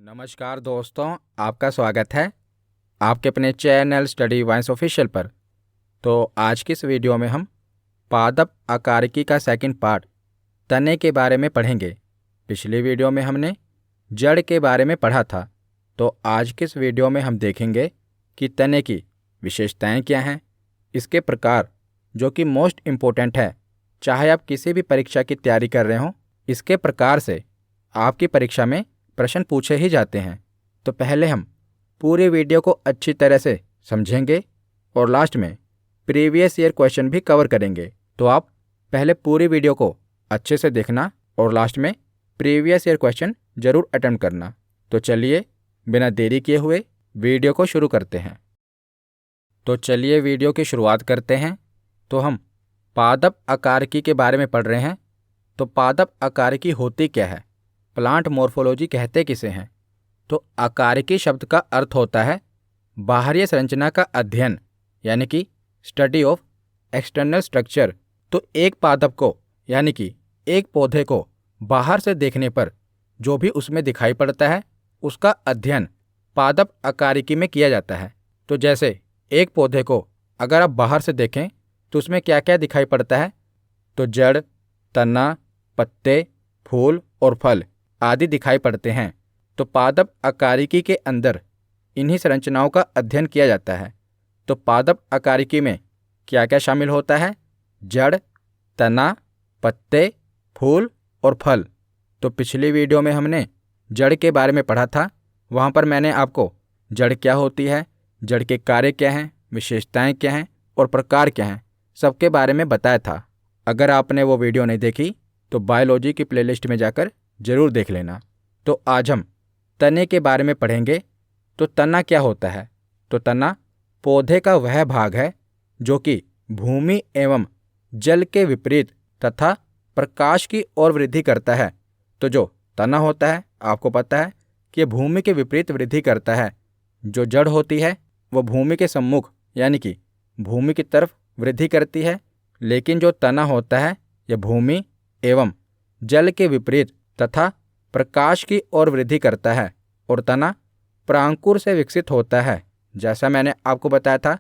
नमस्कार दोस्तों, आपका स्वागत है आपके अपने चैनल स्टडी वाइंस ऑफिशियल पर। तो आज की इस वीडियो में हम पादप आकारिकी का सेकंड पार्ट तने के बारे में पढ़ेंगे। पिछली वीडियो में हमने जड़ के बारे में पढ़ा था। तो आज की इस वीडियो में हम देखेंगे कि तने की विशेषताएं क्या हैं, इसके प्रकार जो कि मोस्ट इम्पोर्टेंट है, चाहे आप किसी भी परीक्षा की तैयारी कर रहे हों, इसके प्रकार से आपकी परीक्षा में प्रश्न पूछे ही जाते हैं। तो पहले हम पूरी वीडियो को अच्छी तरह से समझेंगे और लास्ट में प्रीवियस ईयर क्वेश्चन भी कवर करेंगे। तो आप पहले पूरी वीडियो को अच्छे से देखना और लास्ट में प्रीवियस ईयर क्वेश्चन जरूर अटेम्प्ट करना। तो चलिए बिना देरी किए हुए वीडियो को शुरू करते हैं। तो चलिए वीडियो की शुरुआत करते हैं। तो हम पादप आकारिकी के बारे में पढ़ रहे हैं। तो पादप आकारिकी होती क्या है, प्लांट मॉर्फोलॉजी कहते किसे हैं? तो आकारिकी शब्द का अर्थ होता है बाहरी संरचना का अध्ययन, यानी कि स्टडी ऑफ एक्सटर्नल स्ट्रक्चर। तो एक पादप को यानी कि एक पौधे को बाहर से देखने पर जो भी उसमें दिखाई पड़ता है उसका अध्ययन पादप आकारिकी में किया जाता है। तो जैसे एक पौधे को अगर आप बाहर से देखें तो उसमें क्या क्या दिखाई पड़ता है? तो जड़, तना, पत्ते, फूल और फल आदि दिखाई पड़ते हैं। तो पादप आकारिकी के अंदर इन्हीं संरचनाओं का अध्ययन किया जाता है। तो पादप आकारिकी में क्या क्या शामिल होता है? जड़, तना, पत्ते, फूल और फल। तो पिछली वीडियो में हमने जड़ के बारे में पढ़ा था। वहाँ पर मैंने आपको जड़ क्या होती है, जड़ के कार्य क्या हैं, विशेषताएं क्या हैं और प्रकार क्या हैं, सबके बारे में बताया था। अगर आपने वो वीडियो नहीं देखी तो बायोलॉजी की प्लेलिस्ट में जाकर जरूर देख लेना। तो आज हम तने के बारे में पढ़ेंगे। तो तना क्या होता है? तो तना पौधे का वह भाग है जो कि भूमि एवं जल के विपरीत तथा प्रकाश की ओर वृद्धि करता है। तो जो तना होता है आपको पता है कि भूमि के विपरीत वृद्धि करता है। जो जड़ होती है वो भूमि के सम्मुख यानी कि भूमि की तरफ वृद्धि करती है, लेकिन जो तना होता है यह भूमि एवं जल के विपरीत तथा प्रकाश की ओर वृद्धि करता है। और तना प्रांकुर से विकसित होता है। जैसा मैंने आपको बताया था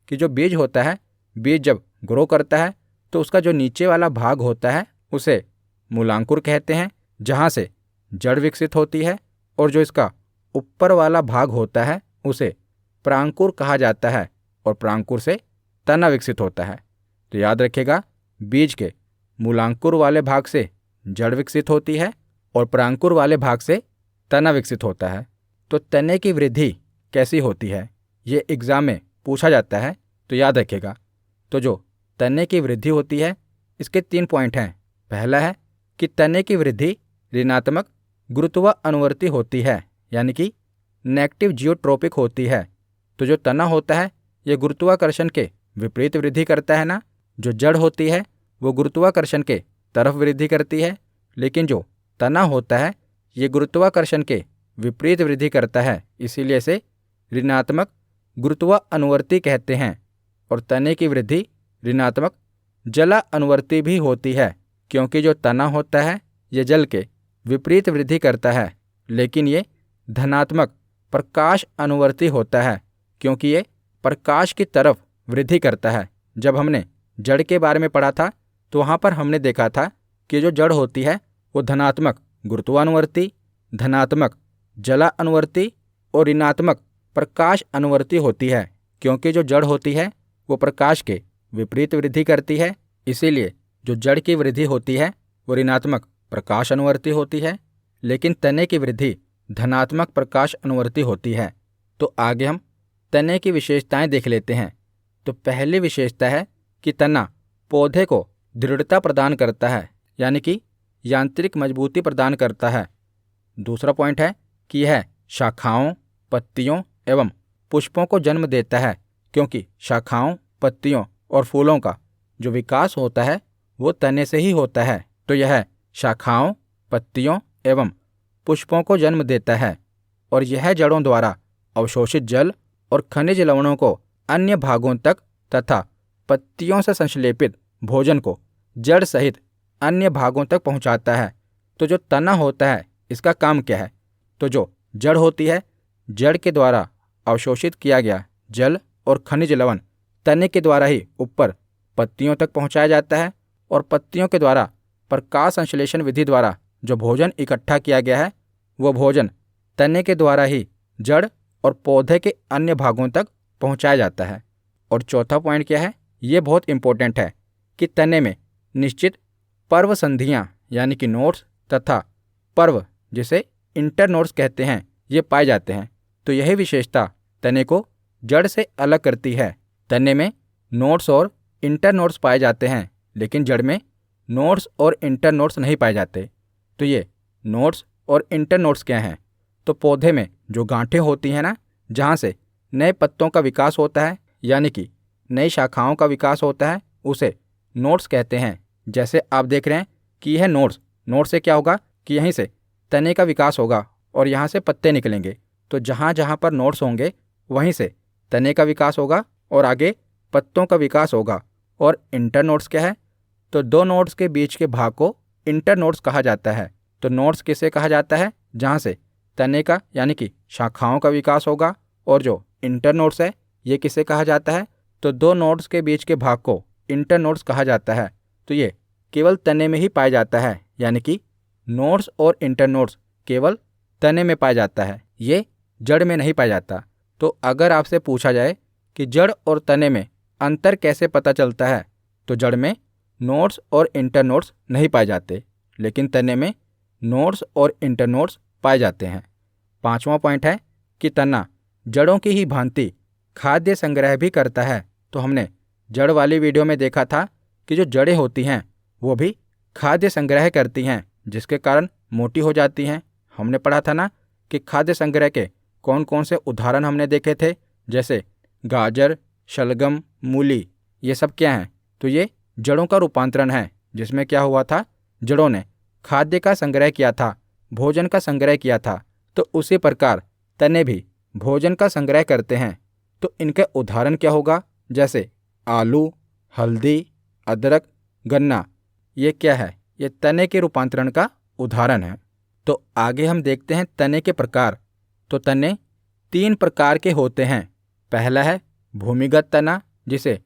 कि जो बीज होता है, बीज जब ग्रो करता है तो उसका जो नीचे वाला भाग होता है उसे मूलांकुर कहते हैं, जहाँ से जड़ विकसित होती है, और जो इसका ऊपर वाला भाग होता है उसे प्रांकुर कहा जाता है, और प्रांकुर से तना विकसित होता है। तो याद रखिएगा, बीज के मूलांकुर वाले भाग से जड़ विकसित होती है और प्रांकुर वाले भाग से तना विकसित होता है। तो तने की वृद्धि कैसी होती है, ये एग्जाम में पूछा जाता है, तो याद रखिएगा। तो जो तने की वृद्धि होती है इसके 3 पॉइंट हैं। पहला है कि तने की वृद्धि ऋणात्मक गुरुत्वानुवर्ती होती है, यानी कि नेगेटिव जियोट्रोपिक होती है। तो जो तना होता है ये गुरुत्वाकर्षण के विपरीत वृद्धि करता है ना। जो जड़ होती है वो गुरुत्वाकर्षण के तरफ वृद्धि करती है, लेकिन जो तना होता है ये गुरुत्वाकर्षण के विपरीत वृद्धि करता है, इसीलिए इसे ऋणात्मक गुरुत्वानुवर्ती कहते हैं। और तने की वृद्धि ऋणात्मक जलानुवर्ती भी होती है, क्योंकि जो तना होता है ये जल के विपरीत वृद्धि करता है, लेकिन ये धनात्मक प्रकाश अनुवर्ती होता है, क्योंकि ये प्रकाश की तरफ वृद्धि करता है। जब हमने जड़ के बारे में पढ़ा था तो वहाँ पर हमने देखा था कि जो जड़ होती है वो धनात्मक गुरुत्वानुवर्ती, धनात्मक जलानुवर्ती और ऋणात्मक प्रकाश अनुवर्ती होती है। क्योंकि जो जड़ होती है वो प्रकाश के विपरीत वृद्धि करती है, इसीलिए जो जड़ की वृद्धि होती है वो ऋणात्मक प्रकाश अनुवर्ती होती है, लेकिन तने की वृद्धि धनात्मक प्रकाश अनुवर्ती होती है। तो आगे हम तने की विशेषताएं देख लेते हैं। तो पहली विशेषता है कि तना पौधे को दृढ़ता प्रदान करता है, यानी कि यांत्रिक मजबूती प्रदान करता है। दूसरा पॉइंट है कि यह शाखाओं, पत्तियों एवं पुष्पों को जन्म देता है, क्योंकि शाखाओं, पत्तियों और फूलों का जो विकास होता है वो तने से ही होता है। तो यह शाखाओं, पत्तियों एवं पुष्पों को जन्म देता है, और यह जड़ों द्वारा अवशोषित जल और खनिज लवणों को अन्य भागों तक तथा पत्तियों से संश्लेषित भोजन को जड़ सहित अन्य भागों तक पहुंचाता है। तो जो तना होता है इसका काम क्या है? तो जो जड़ होती है, जड़ के द्वारा अवशोषित किया गया जल और खनिज लवण तने के द्वारा ही ऊपर पत्तियों तक पहुंचाया जाता है और पत्तियों के द्वारा प्रकाश संश्लेषण विधि द्वारा जो भोजन इकट्ठा किया गया है वह भोजन तने के द्वारा ही जड़ और पौधे के अन्य भागों तक पहुंचाया जाता है। और चौथा पॉइंट क्या है, ये बहुत इंपॉर्टेंट है कि तने में निश्चित पर्व संधियाँ यानी कि नोड्स तथा पर्व जिसे इंटरनोड्स कहते हैं ये पाए जाते हैं। तो यही विशेषता तने को जड़ से अलग करती है। तने में नोड्स और इंटरनोड्स पाए जाते हैं लेकिन जड़ में नोड्स और इंटरनोड्स नहीं पाए जाते। तो ये नोड्स और इंटरनोड्स क्या हैं? तो पौधे में जो गांठें होती हैं ना, जहाँ से नए पत्तों का विकास होता है यानी कि नई शाखाओं का विकास होता है, उसे नोड्स कहते हैं। जैसे आप देख रहे हैं कि यह नोड्स से क्या होगा कि यहीं से तने का विकास होगा और यहाँ से पत्ते निकलेंगे। तो जहाँ जहाँ पर नोड्स होंगे वहीं से तने का विकास होगा और आगे पत्तों का विकास होगा। और इंटरनोड्स क्या है? तो दो नोड्स के बीच के भाग को इंटरनोड्स कहा जाता है। तो नोड्स किसे कहा जाता है? जहाँ से तने का यानी कि शाखाओं का विकास होगा। और जो इंटरनोड्स है ये किसे कहा जाता है? तो दो नोड्स के बीच के भाग को इंटरनोड्स कहा जाता है। तो ये केवल तने में ही पाया जाता है, यानी कि नोड्स और इंटरनोड्स केवल तने में पाया जाता है, ये जड़ में नहीं पाया जाता। तो अगर आपसे पूछा जाए कि जड़ और तने में अंतर कैसे पता चलता है, तो जड़ में नोड्स और इंटरनोड्स नहीं पाए जाते लेकिन तने में नोड्स और इंटरनोड्स पाए जाते हैं। पांचवा पॉइंट है कि तना जड़ों की ही भांति खाद्य संग्रह भी करता है। तो हमने जड़ वाली वीडियो में देखा था कि जो जड़ें होती हैं वो भी खाद्य संग्रह करती हैं जिसके कारण मोटी हो जाती हैं। हमने पढ़ा था ना कि खाद्य संग्रह के कौन कौन से उदाहरण हमने देखे थे, जैसे गाजर, शलगम, मूली, ये सब क्या हैं? तो ये जड़ों का रूपांतरण है जिसमें क्या हुआ था, जड़ों ने खाद्य का संग्रह किया था, भोजन का संग्रह किया था। तो उसी प्रकार तने भी भोजन का संग्रह करते हैं। तो इनके उदाहरण क्या होगा? जैसे आलू, हल्दी, अदरक, गन्ना, ये क्या है? ये तने के रूपांतरण का उदाहरण है। तो आगे हम देखते हैं तने के प्रकार। तो तने 3 प्रकार के होते हैं। पहला है भूमिगत तना जिसे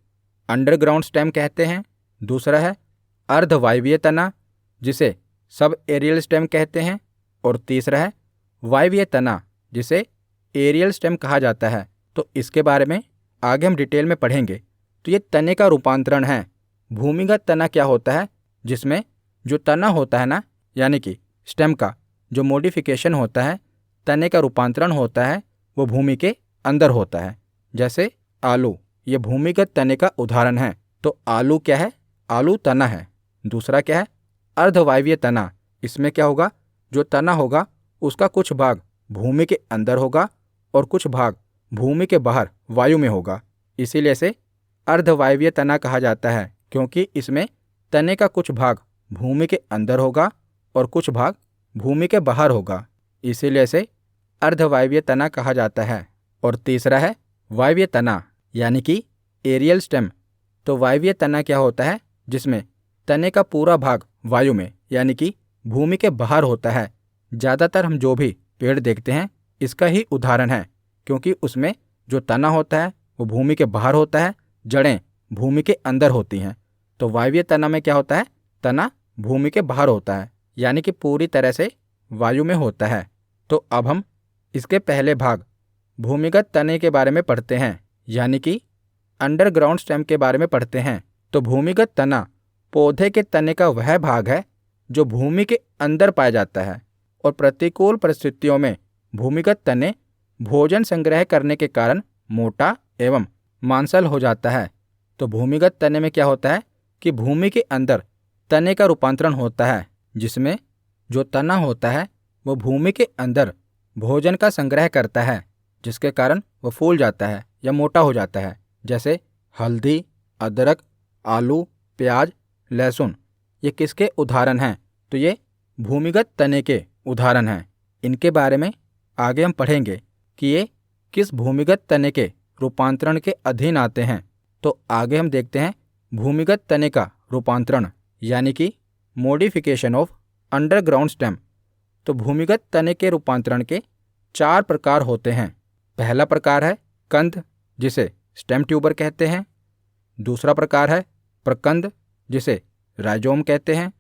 अंडरग्राउंड स्टेम कहते हैं। दूसरा है अर्धवायवीय तना जिसे सब एरियल स्टेम कहते हैं। और तीसरा है वायवीय तना जिसे एरियल स्टेम कहा जाता है। तो इसके बारे में आगे हम डिटेल में पढ़ेंगे। तो ये तने का रूपांतरण है। भूमिगत तना क्या होता है? जिसमें जो तना होता है ना, यानी कि स्टेम का जो मॉडिफिकेशन होता है, तने का रूपांतरण होता है, वो भूमि के अंदर होता है। जैसे आलू, ये भूमिगत तने का उदाहरण है। तो आलू क्या है? आलू तना है। दूसरा क्या है? अर्धवायवीय तना। इसमें क्या होगा? जो तना होगा उसका कुछ भाग भूमि के अंदर होगा और कुछ भाग भूमि के बाहर वायु में होगा। इसीलिए इसे अर्धवायवीय तना कहा जाता है, क्योंकि इसमें तने का कुछ भाग भूमि के अंदर होगा और कुछ भाग भूमि के बाहर होगा। इसीलिए इसे अर्धवायवीय तना कहा जाता है। और तीसरा है वायवीय तना, यानी कि एरियल स्टेम। तो वायवीय तना क्या होता है? जिसमें तने का पूरा भाग वायु में यानी कि भूमि के बाहर होता है। ज़्यादातर हम जो भी पेड़ देखते हैं इसका ही उदाहरण है, क्योंकि उसमें जो तना होता है वो भूमि के बाहर होता है, जड़ें भूमि के अंदर होती हैं। तो वायवीय तना में क्या होता है? तना भूमि के बाहर होता है, यानी कि पूरी तरह से वायु में होता है। तो अब हम इसके पहले भाग भूमिगत तने के बारे में पढ़ते हैं, यानी कि अंडरग्राउंड स्टेम के बारे में पढ़ते हैं। तो भूमिगत तना पौधे के तने का वह भाग है जो भूमि के अंदर पाया जाता है और प्रतिकूल परिस्थितियों में भूमिगत तने भोजन संग्रह करने के कारण मोटा एवं मांसल हो जाता है। तो भूमिगत तने में क्या होता है कि भूमि के अंदर तने का रूपांतरण होता है, जिसमें जो तना होता है वो भूमि के अंदर भोजन का संग्रह करता है, जिसके कारण वह फूल जाता है या मोटा हो जाता है। जैसे हल्दी, अदरक, आलू, प्याज, लहसुन, ये किसके उदाहरण हैं? तो ये भूमिगत तने के उदाहरण हैं। इनके बारे में आगे हम पढ़ेंगे कि ये किस भूमिगत तने के रूपांतरण के अधीन आते हैं। तो आगे हम देखते हैं भूमिगत तने का रूपांतरण, यानी कि मॉडिफिकेशन ऑफ अंडरग्राउंड स्टेम। तो भूमिगत तने के रूपांतरण के 4 प्रकार होते हैं। पहला प्रकार है कंद, जिसे स्टेम ट्यूबर कहते हैं। दूसरा प्रकार है प्रकंद, जिसे राइजोम कहते हैं।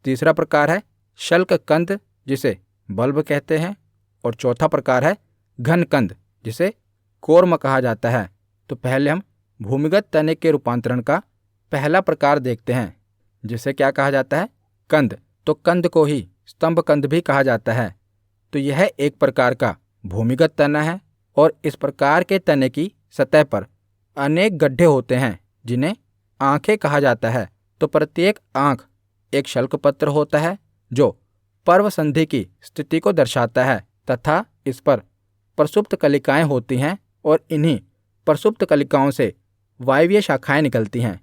तीसरा प्रकार है शल्क कंद, जिसे बल्ब कहते हैं। और चौथा प्रकार है घन कंद, जिसे कोर्म कहा जाता है। तो पहले हम भूमिगत तने के रूपांतरण का पहला प्रकार देखते हैं, जिसे क्या कहा जाता है, कंद। तो कंद को ही स्तंभ कंद भी कहा जाता है। तो यह एक प्रकार का भूमिगत तना है और इस प्रकार के तने की सतह पर अनेक गड्ढे होते हैं, जिन्हें आंखें कहा जाता है। तो प्रत्येक आंख एक शल्कपत्र होता है जो पर्व संधि की स्थिति को दर्शाता है तथा इस पर प्रसुप्त कलिकाएं होती हैं और इन्हीं प्रसुप्त कलिकाओं से वायवीय शाखाएं निकलती हैं।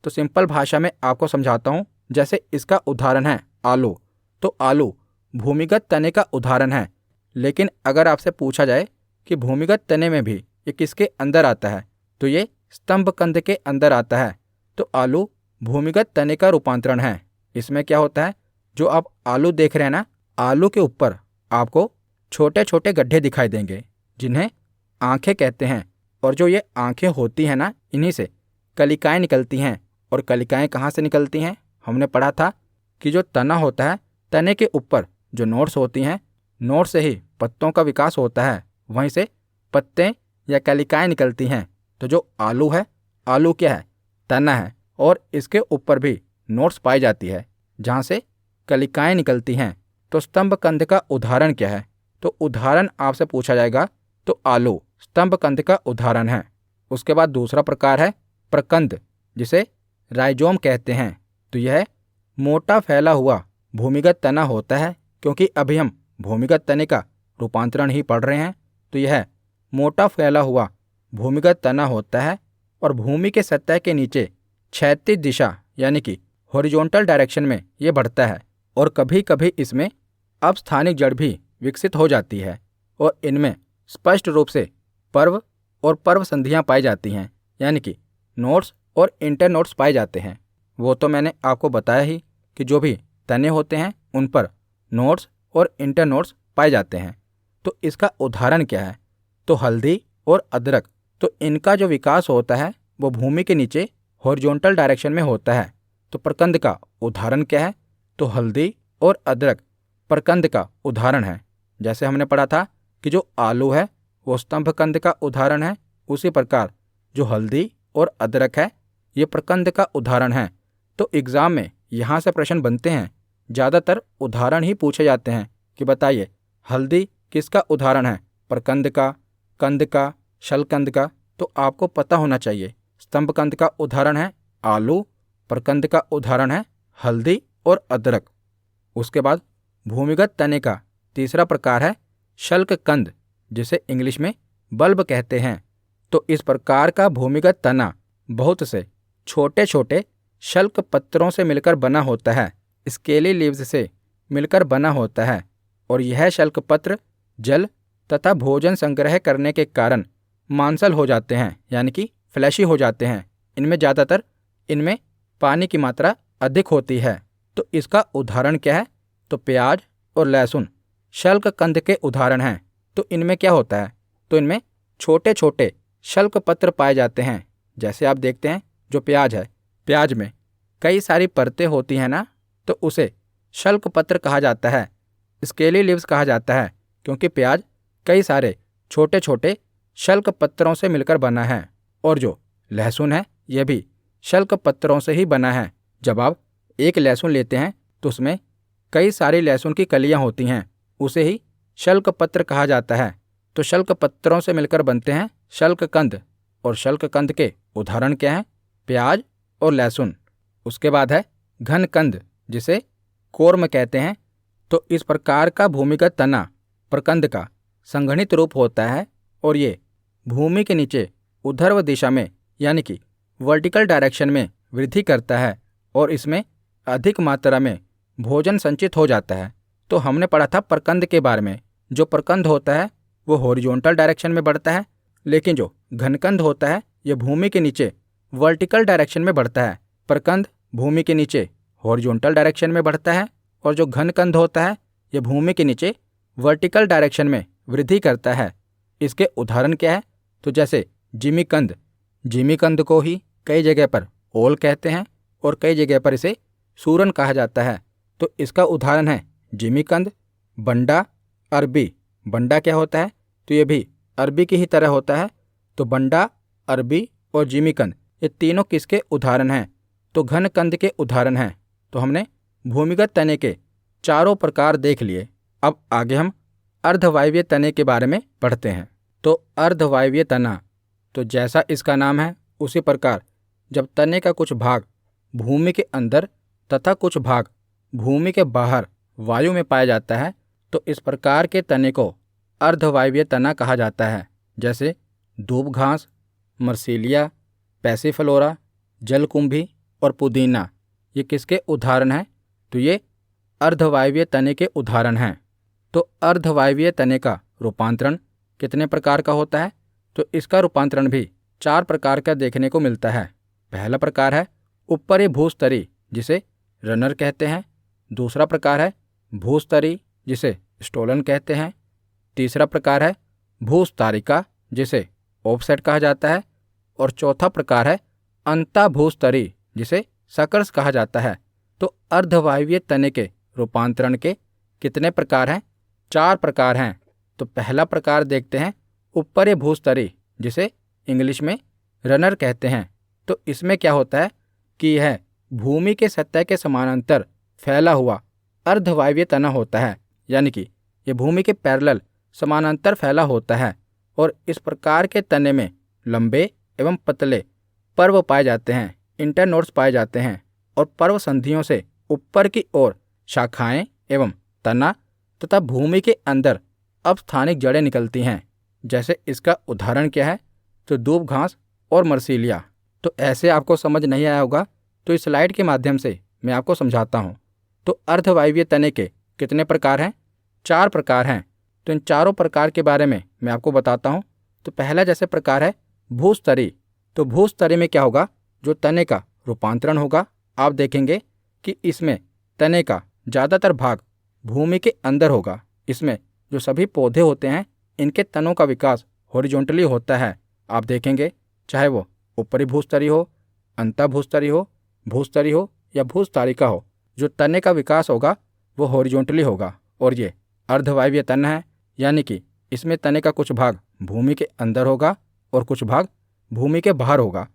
तो सिंपल भाषा में आपको समझाता हूँ। जैसे इसका उदाहरण है आलू। तो आलू भूमिगत तने का उदाहरण है, लेकिन अगर आपसे पूछा जाए कि भूमिगत तने में भी ये किसके अंदर आता है, तो ये स्तंभ कंद के अंदर आता है। तो आलू भूमिगत तने का रूपांतरण है। इसमें क्या होता है, जो आप आलू देख रहे हैं ना, आलू के ऊपर आपको छोटे छोटे गड्ढे दिखाई देंगे, जिन्हें आंखें कहते हैं। और जो ये आंखें होती हैं ना, इन्हीं से कलिकाएं निकलती हैं। और कलिकाएं कहाँ से निकलती हैं? हमने पढ़ा था कि जो तना होता है, तने के ऊपर जो नोड्स होती हैं, नोड से ही पत्तों का विकास होता है। वहीं से पत्ते या कलिकाएं निकलती हैं। तो जो आलू है, आलू क्या है, तना है और इसके ऊपर भी नोड्स पाई जाती है जहाँ से कलिकाएं निकलती हैं। तो स्तंभ कंद का उदाहरण क्या है? तो उदाहरण आपसे पूछा जाएगा तो आलू स्तंभ कंद का उदाहरण है। उसके बाद दूसरा प्रकार है प्रकंद, जिसे राइजोम कहते हैं। तो यह मोटा फैला हुआ भूमिगत तना होता है। क्योंकि अभी हम भूमिगत तने का रूपांतरण ही पढ़ रहे हैं, तो यह मोटा फैला हुआ भूमिगत तना होता है और भूमि के सतह के नीचे क्षैतिज दिशा यानी कि हॉरिजॉन्टल डायरेक्शन में ये बढ़ता है। और कभी कभी इसमें अपस्थानिक जड़ भी विकसित हो जाती है और इनमें स्पष्ट रूप से पर्व और पर्व संधियां पाई जाती हैं, यानी कि नोड्स और इंटरनोड्स पाए जाते हैं। वो तो मैंने आपको बताया ही कि जो भी तने होते हैं उन पर नोड्स और इंटरनोड्स पाए जाते हैं। तो इसका उदाहरण क्या है? तो हल्दी और अदरक। तो इनका जो विकास होता है वो भूमि के नीचे हॉरिजॉन्टल डायरेक्शन में होता है। तो प्रकंद का उदाहरण क्या है? तो हल्दी और अदरक प्रकंद का उदाहरण है। जैसे हमने पढ़ा था कि जो आलू है वो स्तंभ कंद का उदाहरण है, उसी प्रकार जो हल्दी और अदरक है ये प्रकंद का उदाहरण है। तो एग्ज़ाम में यहाँ से प्रश्न बनते हैं, ज़्यादातर उदाहरण ही पूछे जाते हैं कि बताइए हल्दी किसका उदाहरण है, प्रकंद का, कंद का, शलकंद का। तो आपको पता होना चाहिए स्तंभ कंद का उदाहरण है आलू, प्रकंद का उदाहरण है हल्दी और अदरक। उसके बाद भूमिगत तने का तीसरा प्रकार है शल्क कंद, जिसे इंग्लिश में बल्ब कहते हैं। तो इस प्रकार का भूमिगत तना बहुत से छोटे छोटे शल्क पत्रों से मिलकर बना होता है, स्केली लीव्स से मिलकर बना होता है। और यह शल्क पत्र जल तथा भोजन संग्रह करने के कारण मांसल हो जाते हैं, यानी कि फ्लैशी हो जाते हैं। इनमें पानी की मात्रा अधिक होती है। तो इसका उदाहरण क्या है? तो प्याज और लहसुन शल्क कंद के उदाहरण हैं। तो इनमें क्या होता है? तो इनमें छोटे छोटे शल्क पत्र पाए जाते हैं। जैसे आप देखते हैं जो प्याज है, प्याज में कई सारी परतें होती हैं ना, तो उसे शल्क पत्र कहा जाता है, स्केली लीव्स कहा जाता है, क्योंकि प्याज कई सारे छोटे छोटे शल्क पत्रों से मिलकर बना है। और जो लहसुन है यह भी शल्क पत्रों से ही बना है। जब आप एक लहसुन लेते हैं तो उसमें कई सारी लहसुन की कलियां होती हैं, उसे ही शल्क पत्र कहा जाता है। तो शल्क पत्रों से मिलकर बनते हैं शल्क कंद। और शल्क कंद के उदाहरण क्या हैं? प्याज और लहसुन। उसके बाद है घन कंद, जिसे कोर्म कहते हैं। तो इस प्रकार का भूमिगत तना प्रकंद का संघनित रूप होता है और ये भूमि के नीचे ऊर्ध्व दिशा में यानी कि वर्टिकल डायरेक्शन में वृद्धि करता है और इसमें अधिक मात्रा में भोजन संचित हो जाता है। तो हमने पढ़ा था प्रकंद के बारे में। जो प्रकंद होता है वो हॉरिजॉन्टल डायरेक्शन में बढ़ता है, लेकिन जो घनकंद होता है ये भूमि के नीचे वर्टिकल डायरेक्शन में बढ़ता है। प्रकंद भूमि के नीचे हॉरिजॉन्टल डायरेक्शन में बढ़ता है और जो घनकंद होता है ये भूमि के नीचे वर्टिकल डायरेक्शन में वृद्धि करता है। इसके उदाहरण क्या है? तो जैसे जिमीकंद, जिमीकंद को ही कई जगह पर ओल कहते हैं और कई जगह पर इसे सूरन कहा जाता है। तो इसका उदाहरण है जिमीकंद। बंडा, अरबी, बंडा क्या होता है? तो ये भी अरबी की ही तरह होता है। तो बंडा, अरबी और जिमीकंद ये तीनों किसके उदाहरण हैं? तो घन कंद के उदाहरण हैं। तो हमने भूमिगत तने के चारों प्रकार देख लिए। अब आगे हम अर्धवायवीय तने के बारे में पढ़ते हैं। तो अर्धवायवीय तना, तो जैसा इसका नाम है उसी प्रकार जब तने का कुछ भाग भूमि के अंदर तथा कुछ भाग भूमि के बाहर वायु में पाया जाता है, तो इस प्रकार के तने को अर्धवायवीय तना कहा जाता है। जैसे दूब घास, मर्सिलिया, पैसिफलोरा, जलकुंभी और पुदीना, ये किसके उदाहरण हैं? तो ये अर्धवायवीय तने के उदाहरण हैं। तो अर्धवायवीय तने का रूपांतरण कितने प्रकार का होता है? तो इसका रूपांतरण भी 4 प्रकार का देखने को मिलता है। पहला प्रकार है ऊपरी भूस्तरी, जिसे रनर कहते हैं। दूसरा प्रकार है भूस्तरी, जिसे स्टोलन कहते हैं। तीसरा प्रकार है भूस्तारिका, जिसे ऑफसेट कहा जाता है। और चौथा प्रकार है अंता भूस्तरी, जिसे सकर्स कहा जाता है। तो अर्धवायवीय तने के रूपांतरण के कितने प्रकार हैं? 4 प्रकार हैं। तो पहला प्रकार देखते हैं ऊपरी भूस्तरी, जिसे इंग्लिश में रनर कहते हैं। तो इसमें क्या होता है कि यह भूमि के सतह के समानांतर फैला हुआ अर्धवायवीय तना होता है, यानी कि यह भूमि के पैरेलल समानांतर फैला होता है। और इस प्रकार के तने में लंबे एवं पतले पर्व पाए जाते हैं, इंटरनोड्स पाए जाते हैं। और पर्व संधियों से ऊपर की ओर शाखाएं एवं तना तथा भूमि के अंदर अपस्थानिक जड़ें निकलती हैं। जैसे इसका उदाहरण क्या है? तो दूब घास और मर्सिलिया। तो ऐसे आपको समझ नहीं आया होगा, तो इस स्लाइड के माध्यम से मैं आपको समझाता हूँ। तो अर्धवायवीय तने के कितने प्रकार हैं? 4 प्रकार हैं। तो इन चारों प्रकार के बारे में मैं आपको बताता हूँ। तो पहला जैसे प्रकार है भूस्तरी। तो भूस्तरी में क्या होगा? जो तने का रूपांतरण होगा, आप देखेंगे कि इसमें तने का ज़्यादातर भाग भूमि के अंदर होगा। इसमें जो सभी पौधे होते हैं, इनके तनों का विकास हॉरिजॉन्टली होता है। आप देखेंगे चाहे वो ऊपरी भूस्तरी हो, अंता भूस्तरी हो या भूस्तारिका हो, जो तने का विकास होगा वो हॉरिजॉन्टली होगा। और ये अर्धवायवीय तना है, यानी कि इसमें तने का कुछ भाग भूमि के अंदर होगा और कुछ भाग भूमि के बाहर होगा।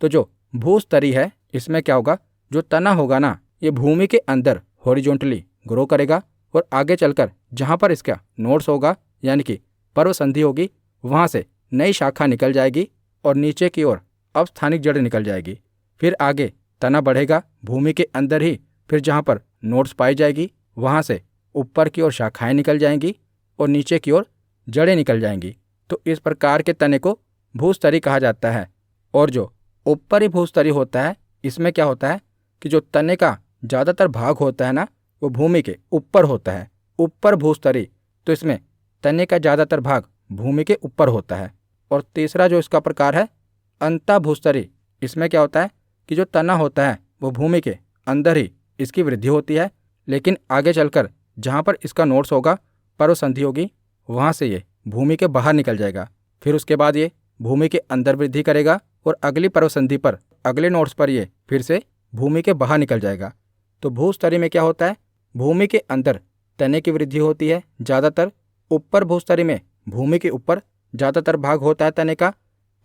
तो जो भूस्तरी है, इसमें क्या होगा? जो तना होगा ना, ये भूमि के अंदर हॉरिजॉन्टली ग्रो करेगा और आगे चलकर जहाँ पर इसका नोड्स होगा, यानी कि पर्व संधि होगी, वहाँ से नई शाखा निकल जाएगी और नीचे की ओर अपस्थानिक जड़ निकल जाएगी। फिर आगे तना बढ़ेगा भूमि के अंदर ही, फिर जहाँ पर नोड्स पाई जाएगी वहाँ से ऊपर की ओर शाखाएं निकल जाएंगी और नीचे की ओर जड़ें निकल जाएंगी। तो इस प्रकार के तने को भूस्तरी कहा जाता है। और जो ऊपरी भूस्तरी होता है, इसमें क्या होता है कि जो तने का ज़्यादातर भाग होता है ना, वो भूमि के ऊपर होता है। ऊपर भूस्तरी, तो इसमें तने का ज़्यादातर भाग भूमि के ऊपर होता है। और तीसरा जो इसका प्रकार है अंता भूस्तरी, इसमें क्या होता है कि जो तना होता है वो भूमि के अंदर ही इसकी वृद्धि होती है, लेकिन आगे चलकर जहाँ पर इसका नोड्स होगा, पर्व संधि होगी, वहाँ से ये भूमि के बाहर निकल जाएगा। फिर उसके बाद ये भूमि के अंदर वृद्धि करेगा और अगली पर्व संधि पर, अगले नोड्स पर ये फिर से भूमि के बाहर निकल जाएगा। तो भूस्तरी में क्या होता है? भूमि के अंदर तने की वृद्धि होती है ज़्यादातर। ऊपर भूस्तरी में भूमि के ऊपर ज़्यादातर भाग होता है तने का।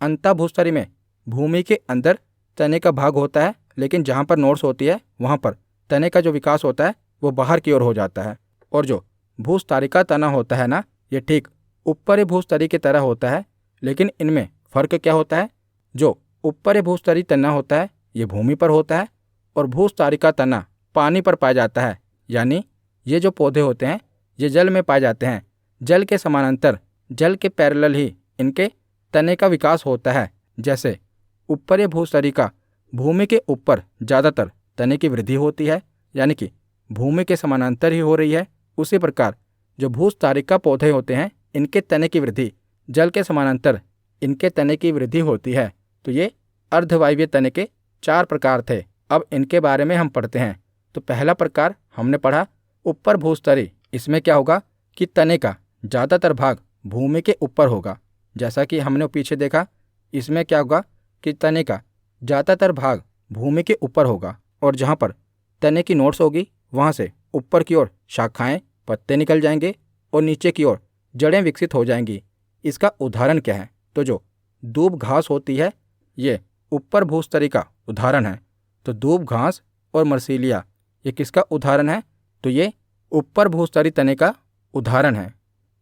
अंता भूस्तरी में भूमि के अंदर तने का भाग होता है, लेकिन जहाँ पर नोड्स होती है वहाँ पर तने का जो विकास होता है वो बाहर की ओर हो जाता है। और जो भूस्तारिका तना होता है ना, ये ठीक ऊपरी भूस्तरी की तरह होता है, लेकिन इनमें फ़र्क क्या होता है? जो ऊपरी भूस्तरी तना होता है ये भूमि पर होता है और भूस्तारिका तना पानी पर पाया जाता है। यानी ये जो पौधे होते हैं ये जल में पाए जाते हैं। जल के समानांतर, जल के पैरेलल ही इनके तने का विकास होता है। जैसे ऊपरी भूस्तरिका भूमि के ऊपर ज़्यादातर तने की वृद्धि होती है, यानी कि भूमि के समानांतर ही हो रही है, उसी प्रकार जो भूस्तारिका पौधे होते हैं इनके तने की वृद्धि जल के समानांतर इनके तने की वृद्धि होती है। तो ये अर्धवायवीय तने के 4 प्रकार थे। अब इनके बारे में हम पढ़ते हैं। तो पहला प्रकार हमने पढ़ा ऊपर भूस्तरी। इसमें क्या होगा कि तने का ज़्यादातर भाग भूमि के ऊपर होगा। जैसा कि हमने पीछे देखा, इसमें क्या होगा कि तने का ज़्यादातर भाग भूमि के ऊपर होगा और जहाँ पर तने की नोट्स होगी वहाँ से ऊपर की ओर शाखाएं, पत्ते निकल जाएंगे और नीचे की ओर जड़ें विकसित हो जाएंगी। इसका उदाहरण क्या है? तो जो दूब घास होती है ये ऊपर भूस्तरी का उदाहरण है। तो दूब घास और मर्सीलिया ये किसका उदाहरण है? तो ये ऊपर भूस्तरी तने का उदाहरण है।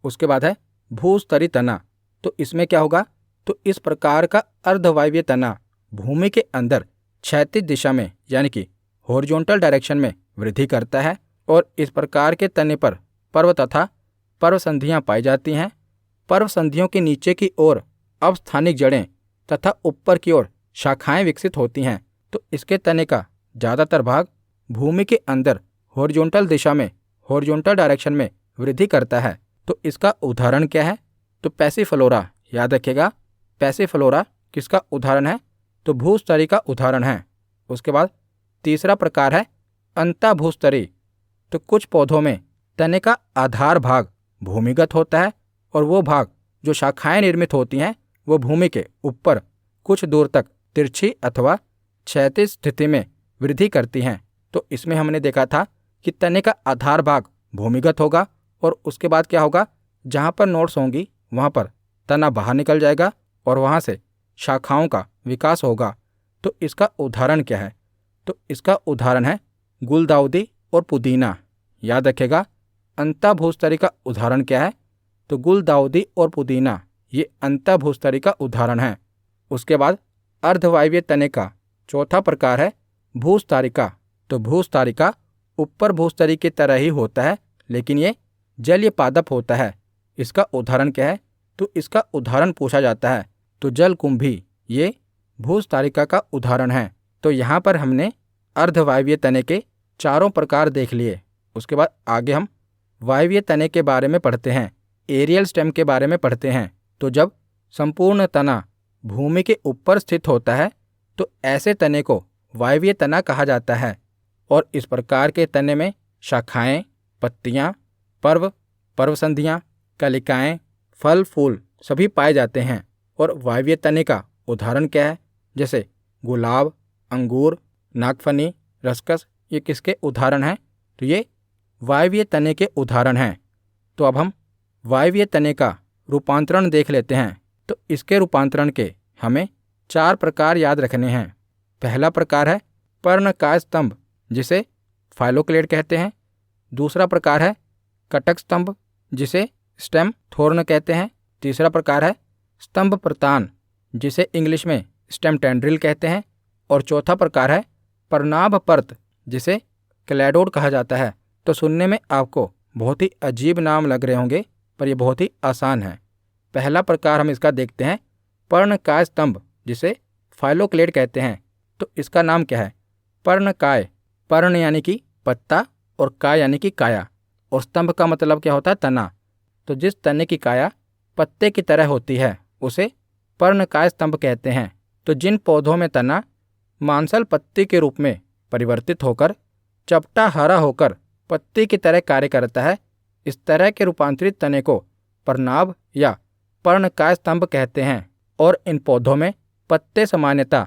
उसके बाद है भूस्तरी तना। तो इसमें क्या होगा? तो इस प्रकार का अर्धवायवीय तना भूमि के अंदर क्षैतिज दिशा में यानी कि हॉरिजॉन्टल डायरेक्शन में वृद्धि करता है और इस प्रकार के तने पर पर्व तथा पर्वसंधियां पाई जाती हैं। पर्वसंधियों के नीचे की ओर अवस्थानिक जड़ें तथा ऊपर की ओर शाखाएं विकसित होती हैं। तो इसके तने का ज़्यादातर भाग भूमि के अंदर हॉरिजॉन्टल दिशा में, हॉरिजॉन्टल डायरेक्शन में वृद्धि करता है। तो इसका उदाहरण क्या है? तो पैसिफलोरा। याद रखिएगा, पैसिफलोरा किसका उदाहरण है? तो भूस्तरी का उदाहरण है। उसके बाद तीसरा प्रकार है अंतःभूस्तरी। तो कुछ पौधों में तने का आधार भाग भूमिगत होता है और वो भाग जो शाखाएं निर्मित होती हैं वो भूमि के ऊपर कुछ दूर तक तिरछी अथवा क्षैतिज स्थिति में वृद्धि करती हैं। तो इसमें हमने देखा था कि तने का आधार भाग भूमिगत होगा और उसके बाद क्या होगा, जहाँ पर नोड्स होंगी वहाँ पर तना बाहर निकल जाएगा और वहाँ से शाखाओं का विकास होगा। तो इसका उदाहरण क्या है? तो इसका उदाहरण है गुलदाउदी और पुदीना। याद रखेगा, अंतःभूस्तरी का उदाहरण क्या है? तो गुलदाउदी और पुदीना ये अंतःभूस्तरी का उदाहरण है। उसके बाद अर्धवायवीय तने का चौथा प्रकार है भूस्तारिका। तो भूस्तारिका ऊपर भूस्तरी की तरह ही होता है लेकिन ये जलीय पादप होता है। इसका उदाहरण क्या है? तो इसका उदाहरण पूछा जाता है तो जलकुंभी ये भूस्तारिका का उदाहरण है। तो यहाँ पर हमने अर्धवायवीय तने के चारों प्रकार देख लिए। उसके बाद आगे हम वायवीय तने के बारे में पढ़ते हैं, एरियल स्टेम के बारे में पढ़ते हैं। तो जब संपूर्ण तना भूमि के ऊपर स्थित होता है तो ऐसे तने को वायवीय तना कहा जाता है और इस प्रकार के तने में शाखाएं, पत्तियां, पर्व, पर्वसंधियां, कलिकाएं, फल, फूल सभी पाए जाते हैं। और वायवीय तने का उदाहरण क्या है? जैसे गुलाब, अंगूर, नागफनी, रसकस ये किसके उदाहरण हैं? तो ये वायवीय तने के उदाहरण हैं। तो अब हम वायवीय तने का रूपांतरण देख लेते हैं। तो इसके रूपांतरण के हमें 4 प्रकार याद रखने हैं। पहला प्रकार है पर्णकाय स्तंभ जिसे फाइलोक्लेड कहते हैं। दूसरा प्रकार है कटक स्तंभ जिसे स्टेम थोर्न कहते हैं। तीसरा प्रकार है स्तंभ प्रतान जिसे इंग्लिश में स्टेम टेंड्रिल कहते हैं। और चौथा प्रकार है प्रनाभ पर्त जिसे क्लैडोड कहा जाता है। तो सुनने में आपको बहुत ही अजीब नाम लग रहे होंगे पर यह बहुत ही आसान है। पहला प्रकार हम इसका देखते हैं पर्णकाय स्तंभ जिसे फाइलोक्लेड कहते हैं। तो इसका नाम क्या है? पर्णकाय, पर्ण यानी कि पत्ता और काय यानी कि काया और स्तंभ का मतलब क्या होता है? तना। तो जिस तने की काया पत्ते की तरह होती है उसे पर्णकाय स्तंभ कहते हैं। तो जिन पौधों में तना मांसल पत्ती के रूप में परिवर्तित होकर चपटा हरा होकर पत्ती की तरह कार्य करता है, इस तरह के रूपांतरित तने को पर्णाभ या पर्णकाय स्तंभ कहते हैं। और इन पौधों में पत्ते सामान्यतः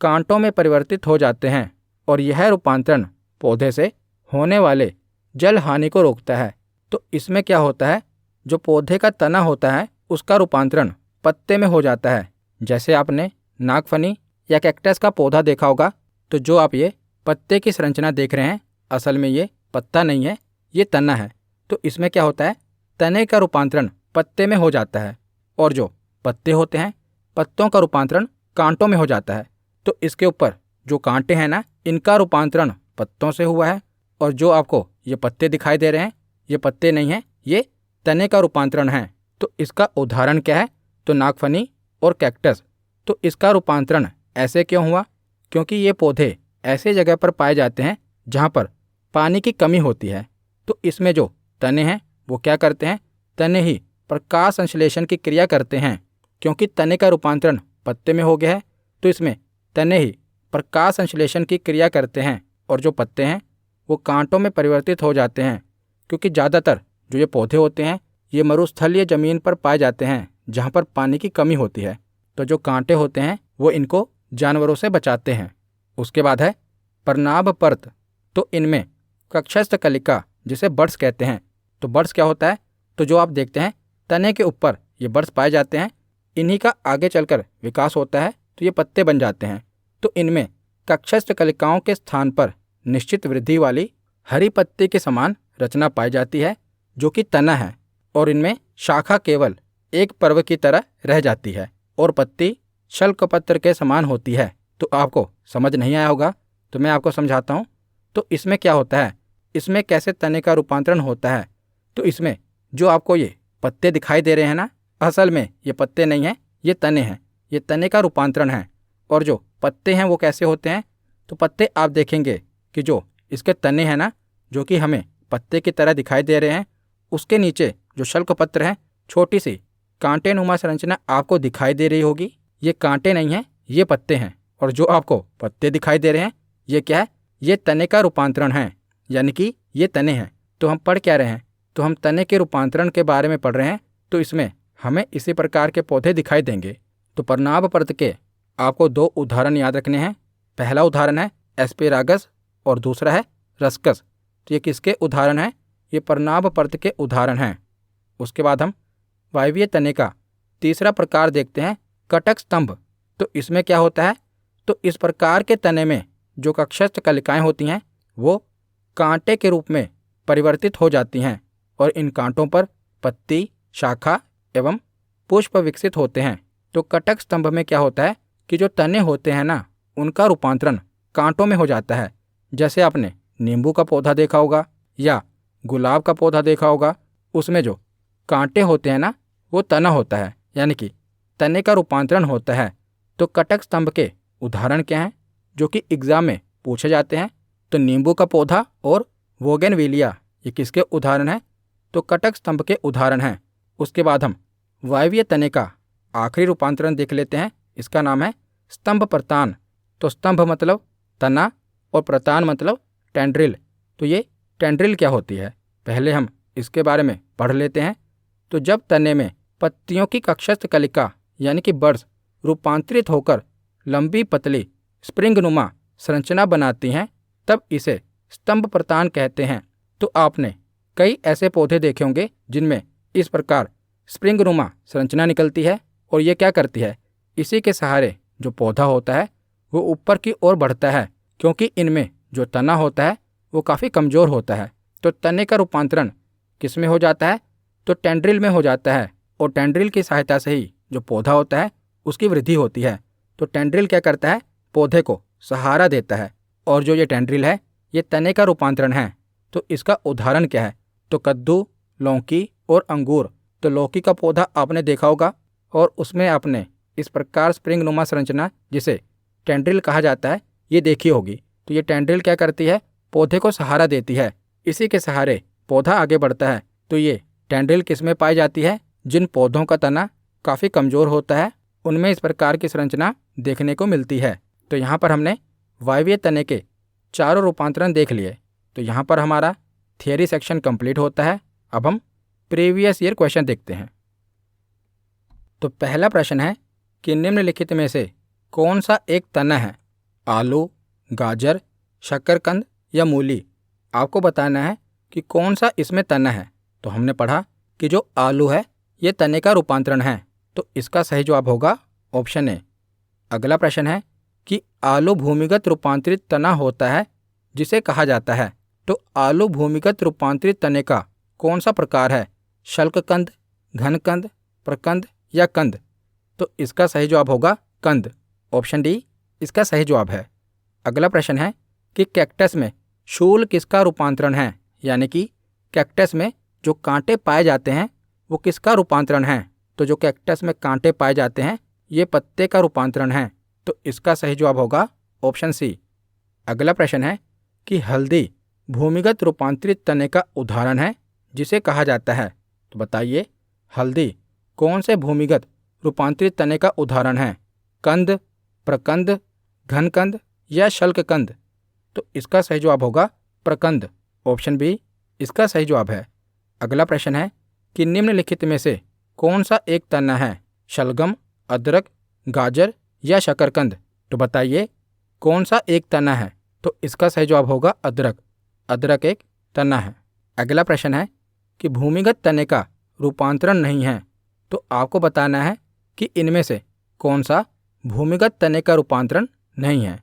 कांटों में परिवर्तित हो जाते हैं और यह रूपांतरण पौधे से होने वाले जल हानि को रोकता है। तो इसमें क्या होता है, जो पौधे का तना होता है उसका रूपांतरण पत्ते में हो जाता है। जैसे आपने नागफनी या कैक्टस का पौधा देखा होगा, तो जो आप ये पत्ते की संरचना देख रहे हैं असल में ये पत्ता नहीं है, ये तना है। तो इसमें क्या होता है, तने का रूपांतरण पत्ते में हो जाता है और जो पत्ते होते हैं पत्तों का रूपांतरण कांटों में हो जाता है। तो इसके ऊपर जो कांटे हैं ना, इनका रूपांतरण पत्तों से हुआ है और जो आपको ये पत्ते दिखाई दे रहे हैं ये पत्ते नहीं हैं, ये तने का रूपांतरण है। तो इसका उदाहरण क्या है, तो नागफनी और कैक्टस। तो इसका रूपांतरण ऐसे क्यों हुआ, क्योंकि ये पौधे ऐसे जगह पर पाए जाते हैं जहाँ पर पानी की कमी होती है। तो इसमें जो तने हैं वो क्या करते हैं, तने ही प्रकाश संश्लेषण की क्रिया करते हैं। क्योंकि तने का रूपांतरण पत्ते में हो गया है तो इसमें तने ही प्रकाश संश्लेषण की क्रिया करते हैं और जो पत्ते हैं वो कांटों में परिवर्तित हो जाते हैं। क्योंकि ज़्यादातर जो ये पौधे होते हैं ये मरुस्थलीय जमीन पर पाए जाते हैं जहाँ पर पानी की कमी होती है। तो जो कांटे होते हैं वो इनको जानवरों से बचाते हैं। उसके बाद है पर्णाभ पर्त। तो इनमें कक्षस्थ कलिका जिसे बड्स कहते हैं। तो बड्स क्या होता है? तो जो आप देखते हैं तने के ऊपर ये बड्स पाए जाते हैं, इन्हीं का आगे चलकर विकास होता है तो ये पत्ते बन जाते हैं। तो इनमें कक्षस्थ कलिकाओं के स्थान पर निश्चित वृद्धि वाली हरी पत्ती के समान रचना पाई जाती है जो कि तना है, और इनमें शाखा केवल एक पर्व की तरह रह जाती है और पत्ती शल्कपत्र के समान होती है। तो आपको समझ नहीं आया होगा तो मैं आपको समझाता हूँ। तो इसमें क्या होता है, इसमें कैसे तने का रूपांतरण होता है। तो इसमें जो आपको ये पत्ते दिखाई दे रहे हैं ना, असल में ये पत्ते नहीं हैं, ये तने हैं। ये तने का रूपांतरण है। और जो पत्ते हैं वो कैसे होते हैं? तो पत्ते आप देखेंगे कि जो इसके तने हैं ना, जो कि हमें पत्ते की तरह दिखाई दे रहे हैं, उसके नीचे जो शल्कपत्र है, छोटी सी कांटेनुमा संरचना आपको दिखाई दे रही होगी। ये कांटे नहीं हैं, ये पत्ते हैं। और जो आपको पत्ते दिखाई दे रहे हैं ये क्या है? ये तने का रूपांतरण है, यानी कि ये तने हैं। तो हम पढ़ क्या रहे हैं? तो हम तने के रूपांतरण के बारे में पढ़ रहे हैं। तो इसमें हमें इसी प्रकार के पौधे दिखाई देंगे। तो पर्णाभ पर्त के आपको दो उदाहरण याद रखने हैं। पहला उदाहरण है एस्पेरागस और दूसरा है रस्कस। तो ये किसके उदाहरण हैं? ये पर्णाभ पर्त के उदाहरण हैं। उसके बाद हम वायवीय तने का तीसरा प्रकार देखते हैं, कटक स्तंभ। तो इसमें क्या होता है? तो इस प्रकार के तने में जो कक्षस्थ कलिकाएं होती हैं वो कांटे के रूप में परिवर्तित हो जाती हैं और इन कांटों पर पत्ती, शाखा एवं पुष्प विकसित होते हैं। तो कटक स्तंभ में क्या होता है कि जो तने होते हैं ना, उनका रूपांतरण कांटों में हो जाता है। जैसे आपने नींबू का पौधा देखा होगा या गुलाब का पौधा देखा होगा, उसमें जो कांटे होते हैं ना वो तना होता है, यानी कि तने का रूपांतरण होता है। तो कटक स्तंभ के उदाहरण क्या हैं जो कि एग्जाम में पूछे जाते हैं? तो नींबू का पौधा और बोगनविलिया, ये किसके उदाहरण हैं? तो कटक स्तंभ के उदाहरण हैं। उसके बाद हम वायवीय तने का आखिरी रूपांतरण देख लेते हैं। इसका नाम है स्तंभ प्रतान। तो स्तंभ मतलब तना और प्रतान मतलब टेंड्रिल। तो ये टेंड्रिल क्या होती है, पहले हम इसके बारे में पढ़ लेते हैं। तो जब तने में पत्तियों की कक्षस्थ कलिका यानी कि बड्स रूपांतरित होकर लंबी पतली स्प्रिंगनुमा संरचना बनाती हैं, तब इसे स्तंभ प्रतान कहते हैं। तो आपने कई ऐसे पौधे देखे होंगे जिनमें इस प्रकार स्प्रिंगनुमा संरचना निकलती है, और ये क्या करती है, इसी के सहारे जो पौधा होता है वो ऊपर की ओर बढ़ता है, क्योंकि इनमें जो तना होता है वो काफ़ी कमज़ोर होता है। तो तने का रूपांतरण किस में हो जाता है? तो टेंड्रिल में हो जाता है, और टेंड्रिल की सहायता से ही जो पौधा होता है उसकी वृद्धि होती है। तो टेंड्रिल क्या करता है? पौधे को सहारा देता है। और जो ये टेंड्रिल है ये तने का रूपांतरण है। तो इसका उदाहरण क्या है? तो कद्दू, लौकी और अंगूर। तो लौकी का पौधा आपने देखा होगा और उसमें आपने इस प्रकार स्प्रिंगनुमा संरचना जिसे टेंड्रिल कहा जाता है ये देखी होगी। तो ये टेंड्रिल क्या करती है? पौधे को सहारा देती है, इसी के सहारे पौधा आगे बढ़ता है। तो ये टेंड्रिल किस में पाई जाती है? जिन पौधों का तना काफ़ी कमज़ोर होता है उनमें इस प्रकार की संरचना देखने को मिलती है। तो यहाँ पर हमने वायवीय तने के चारों रूपांतरण देख लिए। तो यहाँ पर हमारा थियरी सेक्शन कंप्लीट होता है। अब हम प्रीवियस ईयर क्वेश्चन देखते हैं। तो पहला प्रश्न है कि निम्नलिखित में से कौन सा एक तना है? आलू, गाजर, शकरकंद या मूली। आपको बताना है कि कौन सा इसमें तना है। तो हमने पढ़ा कि जो आलू है ये तने का रूपांतरण है, तो इसका सही जवाब होगा ऑप्शन ए। अगला प्रश्न है कि आलू भूमिगत रूपांतरित तना होता है जिसे कहा जाता है। तो आलू भूमिगत रूपांतरित तने का कौन सा प्रकार है? शल्ककंद, घनकंद, प्रकंद या कंद। तो इसका सही जवाब होगा कंद। ऑप्शन डी इसका सही जवाब है। अगला प्रश्न है कि कैक्टस में शूल किसका रूपांतरण है, यानी कि कैक्टस में जो कांटे पाए जाते हैं वो किसका रूपांतरण है। तो जो कैक्टस में कांटे पाए जाते हैं ये पत्ते का रूपांतरण है। तो इसका सही जवाब होगा ऑप्शन सी। अगला प्रश्न है कि हल्दी भूमिगत रूपांतरित तने का उदाहरण है जिसे कहा जाता है। तो बताइए हल्दी कौन से भूमिगत रूपांतरित तने का उदाहरण है? कंद, प्रकंद, घनकंद या शल्ककंद। तो इसका सही जवाब होगा प्रकंद। ऑप्शन बी इसका सही जवाब है। अगला प्रश्न है कि निम्नलिखित में से कौन सा एक तना है, शलगम, अदरक, गाजर या शकरकंद। तो बताइए कौन सा एक तना है। तो इसका सही जवाब होगा अदरक। अदरक एक तना है। अगला प्रश्न है कि भूमिगत तने का रूपांतरण नहीं है। तो आपको बताना है कि इनमें से कौन सा भूमिगत तने का रूपांतरण नहीं है।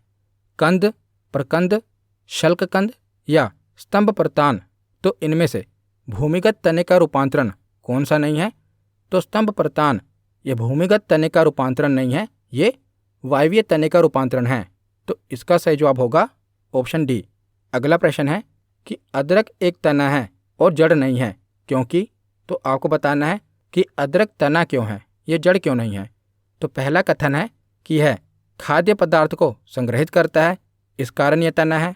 कंद, प्रकंद, शल्ककंद या स्तंभ प्रतान। तो इनमें से भूमिगत तने का रूपांतरण कौन सा नहीं है। तो स्तंभ प्रतान ये भूमिगत तने का रूपांतरण नहीं है, ये वायवीय तने का रूपांतरण है। तो इसका सही जवाब होगा ऑप्शन डी। अगला प्रश्न है कि अदरक एक तना है और जड़ नहीं है, क्योंकि। तो आपको बताना है कि अदरक तना क्यों है, ये जड़ क्यों नहीं है। तो पहला कथन है कि यह खाद्य पदार्थ को संग्रहित करता है, इस कारण यह तना है।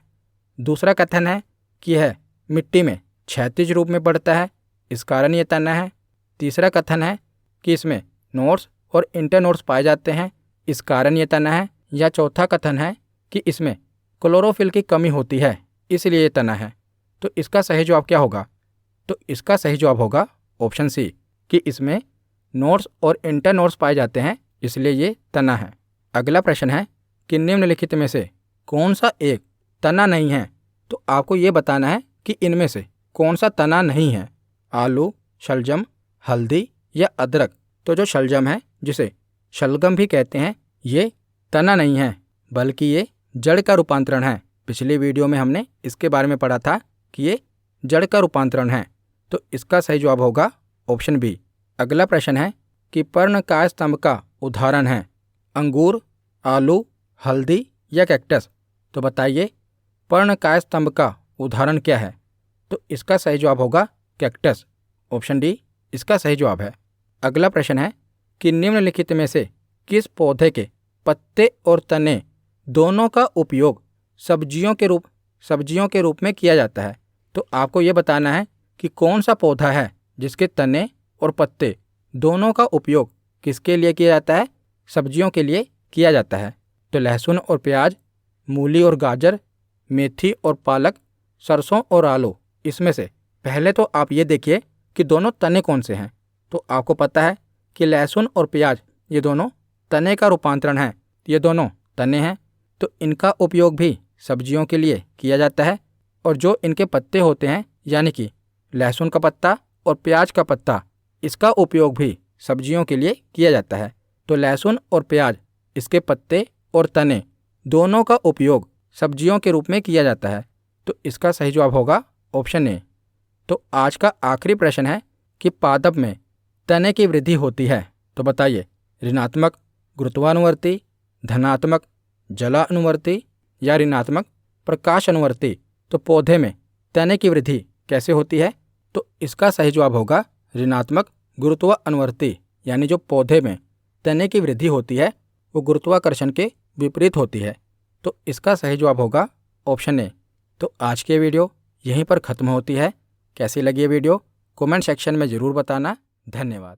दूसरा कथन है कि यह मिट्टी में क्षैतिज रूप में बढ़ता है, इस कारण यह तना है। तीसरा कथन है कि इसमें नोड्स और इंटरनोड्स पाए जाते हैं, इस कारण यह तना है। या चौथा कथन है कि इसमें क्लोरोफिल की कमी होती है, इसलिए ये तना है। तो इसका सही जवाब क्या होगा। तो इसका सही जवाब होगा ऑप्शन सी कि इसमें नोड्स और इंटरनोड्स पाए जाते हैं, इसलिए ये तना है। अगला प्रश्न है कि निम्नलिखित में से कौन सा एक तना नहीं है। तो आपको ये बताना है कि इनमें से कौन सा तना नहीं है। आलू, शलजम, हल्दी या अदरक। तो जो शलजम है, जिसे शलगम भी कहते हैं, ये तना नहीं है, बल्कि ये जड़ का रूपांतरण है। पिछली वीडियो में हमने इसके बारे में पढ़ा था कि ये जड़ का रूपांतरण है। तो इसका सही जवाब होगा ऑप्शन बी। अगला प्रश्न है कि पर्णकाय स्तंभ का उदाहरण है अंगूर, आलू, हल्दी या कैक्टस। तो बताइए पर्णकाय स्तंभ का उदाहरण क्या है। तो इसका सही जवाब होगा कैक्टस। ऑप्शन डी इसका सही जवाब है। अगला प्रश्न है कि निम्नलिखित में से किस पौधे के पत्ते और तने दोनों का उपयोग सब्जियों के रूप में किया जाता है। तो आपको ये बताना है कि कौन सा पौधा है जिसके तने और पत्ते दोनों का उपयोग किसके लिए किया जाता है, सब्जियों के लिए किया जाता है। तो लहसुन और प्याज, मूली और गाजर, मेथी और पालक, सरसों और आलू। इसमें से पहले तो आप ये देखिए कि दोनों तने कौन से हैं। तो आपको पता है कि लहसुन और प्याज ये दोनों तने का रूपांतरण है, ये दोनों तने हैं। तो इनका उपयोग भी सब्जियों के लिए किया जाता है। और जो इनके पत्ते होते हैं, यानी कि लहसुन का पत्ता और प्याज का पत्ता, इसका उपयोग भी सब्जियों के लिए किया जाता है। तो लहसुन और प्याज, इसके पत्ते और तने दोनों का उपयोग सब्जियों के रूप में किया जाता है। तो इसका सही जवाब होगा ऑप्शन ए। तो आज का आखिरी प्रश्न है कि पादप में तने की वृद्धि होती है। तो बताइए ऋणात्मक गुरुत्वानुवर्ती, धनात्मक जलानुवर्ती या ऋणात्मक प्रकाशानुवर्ती। तो पौधे में तने की वृद्धि कैसे होती है। तो इसका सही जवाब होगा ऋणात्मक गुरुत्वानुवर्ती। यानी जो पौधे में तने की वृद्धि होती है वो गुरुत्वाकर्षण के विपरीत होती है। तो इसका सही जवाब होगा ऑप्शन ए। तो आज की वीडियो यहीं पर ख़त्म होती है। कैसी लगी ये वीडियो कमेंट सेक्शन में ज़रूर बताना। धन्यवाद।